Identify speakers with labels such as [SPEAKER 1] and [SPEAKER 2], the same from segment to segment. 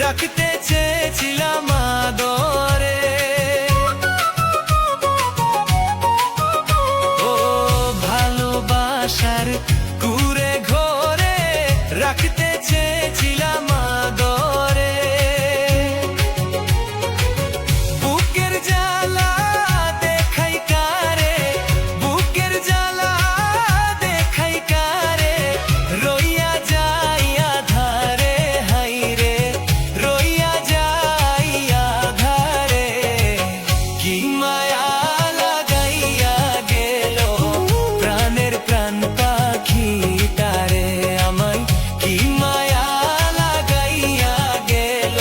[SPEAKER 1] রাখতে চেয়েছিলাম আদরে, ও ভালোবাসার কুরে ঘরে রাখতে চেয়েছিলাম আদরে। বুকের জ্বালা দেখাই কারে, বুকের জ্বালা দেখাই কারে, রইয়া যাই আধারে, হাইরে রইয়া যাই আধারে। কি মায়া লাগাইয়া গেল প্রাণের প্রাণ পাখিটারে আমায়, কি মায়া লাগাইয়া গেল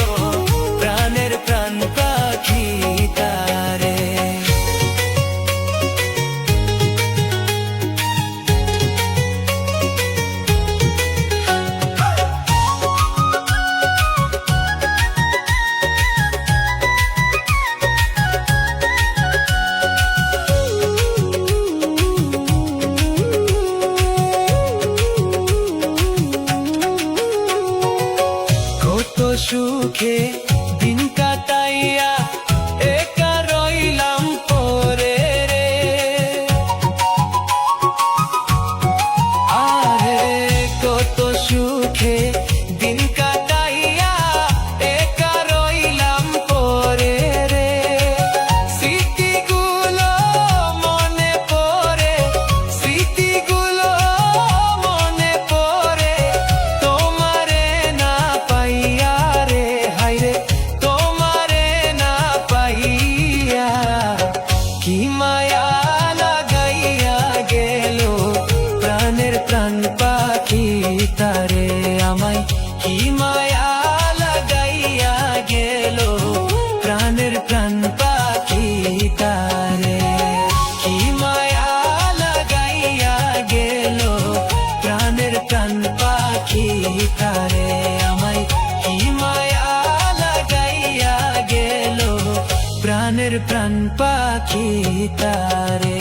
[SPEAKER 1] প্রাণের প্রাণ পাখিটারে। সুখে দিন কাটাইয়া একা রইলাম পরে রে, আরে কত সুখে দিন কাটাইয়া একা রইলাম পরে রে। স্মৃতিগুলো মনে পড়ে, স্মৃতিগুলো মনে পড়ে, তোমারে না পাইয়া রে, হাইরে তোমারে না পাইয়া। কি মায়া লাগাইয়া গেল প্রাণের প্রাণ পাখিটারে আমায়, কি মায়া লাগাইয়া গেল প্রাণের প্রাণ পাখিটারে। কি মায়া লাগাইয়া গেল প্রাণের প্রাণ পাখিটারে আমায়, কি মায়া লাগাইয়া গেল প্রাণের প্রাণ পাখিটারে।